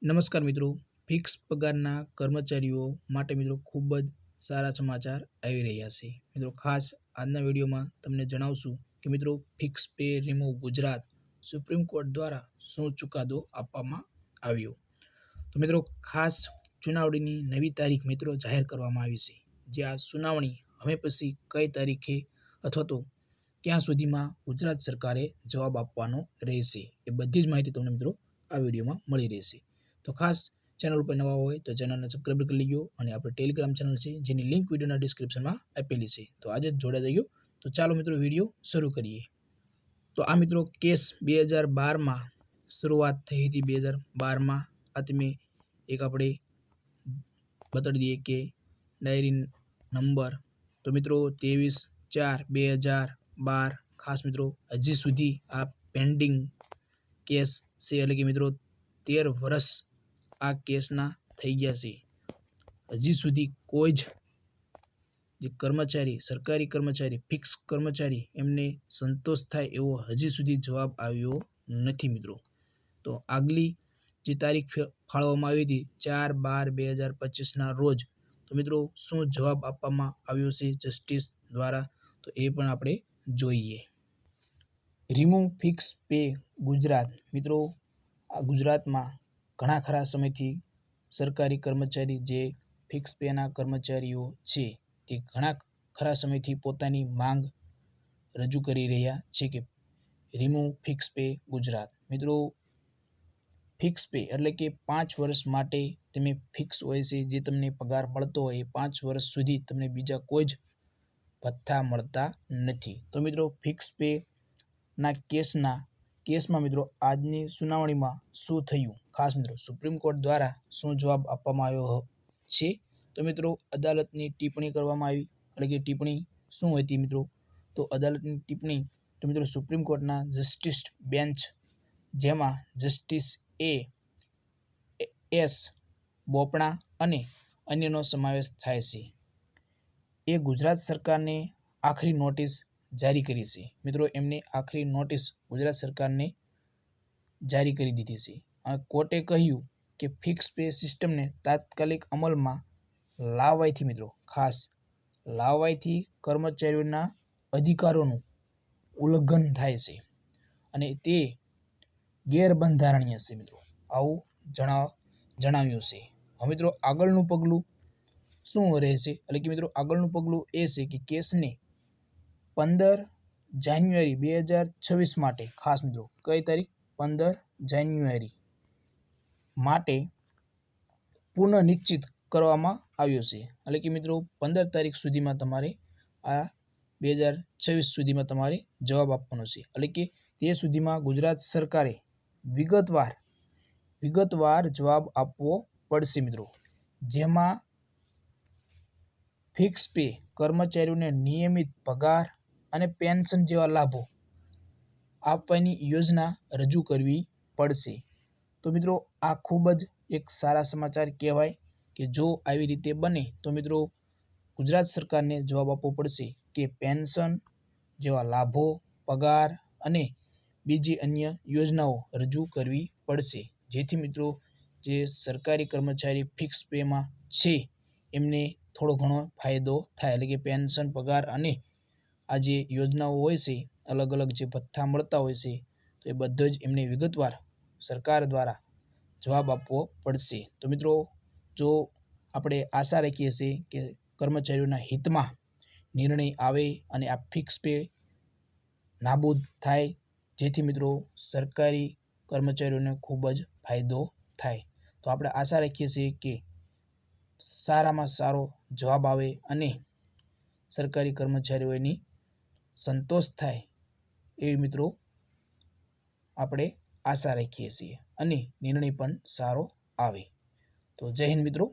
નમસ્કાર મિત્રો, ફિક્સ પગારના કર્મચારીઓ માટે મિત્રો ખૂબ જ સારા સમાચાર આવી રહ્યા છે. મિત્રો ખાસ આજના વિડીયોમાં તમને જણાવશું કે મિત્રો fix pay remove Gujarat supreme court દ્વારા શું ચુકાદો આપવામાં આવ્યો. તો મિત્રો ખાસ સુનાવણીની નવી તારીખ મિત્રો જાહેર કરવામાં આવી છે. જે આ સુનાવણી હવે પછી કઈ તારીખે અથવા તો ક્યાં સુધીમાં ગુજરાત સરકારે જવાબ આપવાનો રહેશે એ બધી જ માહિતી તમને મિત્રો આ વિડીયોમાં મળી રહેશે. તો ખાસ ચેનલ ઉપર નવા હોય તો ચેનલને સબસ્ક્રાઇબ કરી લેજો અને આપણે ટેલિગ્રામ ચેનલ છે જેની લિંક વિડીયોના ડિસ્ક્રિપ્શનમાં આપેલી છે. તો આજે જ જોડાઈ જજો. તો ચાલો મિત્રો વિડીયો શરૂ કરીએ. તો આ મિત્રો કેસ 2012માં શરૂઆત થઈ હતી. 2012માં આ તમે એક આપણે બતાડી દઈએ કે ડાયરી નંબર તો મિત્રો 23/4/2012 ખાસ મિત્રો હજી સુધી આ પેન્ડિંગ કેસ છે. એટલે કે મિત્રો 13 વર્ષ આ કેસના થઈ ગયા છે. હજી સુધી કોઈ જ જે કર્મચારી સરકારી કર્મચારી ફિક્સ કર્મચારી એમને સંતોષ થાય એવો હજી સુધી જવાબ આવ્યો નથી મિત્રો. તો આગલી જે તારીખ ફાળવવામાં આવી હતી 4/12/2025ના રોજ તો મિત્રો શું જવાબ આપવામાં આવ્યો છે જસ્ટિસ દ્વારા તો એ પણ આપણે જોઈએ. રિમૂવ ફિક્સ પે ગુજરાત મિત્રો આ ગુજરાતમાં ઘણા ખરા સમયથી સરકારી કર્મચારી જે ફિક્સ પેના કર્મચારીઓ છે તે ઘણા ખરા સમયથી પોતાની માંગ રજૂ કરી રહ્યા છે કે રિમૂવ ફિક્સ પે ગુજરાત. મિત્રો ફિક્સ પે એટલે કે 5 વર્ષ માટે તમે ફિક્સ હોય છે જે તમને પગાર મળતો હોય એ 5 વર્ષ સુધી તમને બીજા કોઈ જ ભથ્થા મળતા નથી. તો મિત્રો ફિક્સ પે ના કેસમાં મિત્રો આજની સુનાવણીમાં શું થયું ખાસ મિત્રો સુપ્રીમ કોર્ટ દ્વારા શું જવાબ આપવામાં આવ્યો છે. તો મિત્રો અદાલતની ટિપ્પણી કરવામાં આવી એટલે કે ટિપ્પણી શું હતી મિત્રો તો અદાલતની ટિપ્પણી તો મિત્રો સુપ્રીમ કોર્ટના જસ્ટિસ બેન્ચ જેમાં જસ્ટિસ એસ બોપણા અને અન્યનો સમાવેશ થાય છે એ ગુજરાત સરકારને આખરી નોટિસ જારી કરી છે. મિત્રો એમને આખરી નોટિસ ગુજરાત સરકારને જારી કરી દીધી છે. કોર્ટે કહ્યું કે ફિક્સ પે સિસ્ટમને તાત્કાલિક અમલમાં લાવવાથી મિત્રો ખાસ લાવવાથી કર્મચારીઓના અધિકારોનું ઉલ્લંઘન થાય છે અને તે ગેરબંધારણીય છે મિત્રો આવું જણાવ્યું છે. હવે મિત્રો આગળનું પગલું શું રહેશે એટલે કે મિત્રો આગળનું પગલું એ છે કે કેસને 15 જાન્યુઆરી 2026 માટે ખાસ મિત્રો કઈ તારીખ 15 જાન્યુઆરી માટે પુનઃનિશ્ચિત કરવામાં આવ્યો છે. એટલે કે મિત્રો 15 તારીખ સુધીમાં તમારે આ 2026 સુધીમાં તમારે જવાબ આપવાનો છે. એટલે કે તે સુધીમાં ગુજરાત સરકારે વિગતવાર જવાબ આપવો પડશે મિત્રો. જેમાં ફિક્સ પે કર્મચારીઓને નિયમિત પગાર અને પેન્શન જેવા લાભો આપવાની યોજના રજૂ કરવી પડશે. તો મિત્રો આ ખૂબ જ એક સારા સમાચાર કહેવાય કે જો આવી રીતે બને તો મિત્રો ગુજરાત સરકારને જવાબ આપવો પડશે કે પેન્શન જેવા લાભો પગાર અને બીજી અન્ય યોજનાઓ રજૂ કરવી પડશે. જેથી મિત્રો જે સરકારી કર્મચારી ફિક્સ પેમાં છે એમને થોડો ઘણો ફાયદો થાય. એટલે કે પેન્શન પગાર અને આ જે યોજનાઓ હોય છે અલગ અલગ જે ભથ્થા મળતા હોય છે તો એ બધો જ એમને વિગતવાર સરકાર દ્વારા જવાબ આપવો પડશે. તો મિત્રો જો આપણે આશા રાખીએ છીએ કે કર્મચારીઓના હિતમાં નિર્ણય આવે અને આ ફિક્સ પે નાબૂદ થાય જેથી મિત્રો સરકારી કર્મચારીઓને ખૂબ જ ફાયદો થાય. તો આપણે આશા રાખીએ છીએ કે સારામાં સારો જવાબ આવે અને સરકારી કર્મચારીઓની સંતોષ થાય એવી મિત્રો આપણે આશા રાખીએ છીએ અને નિર્ણય પણ સારો આવે. તો જય હિન્દ મિત્રો.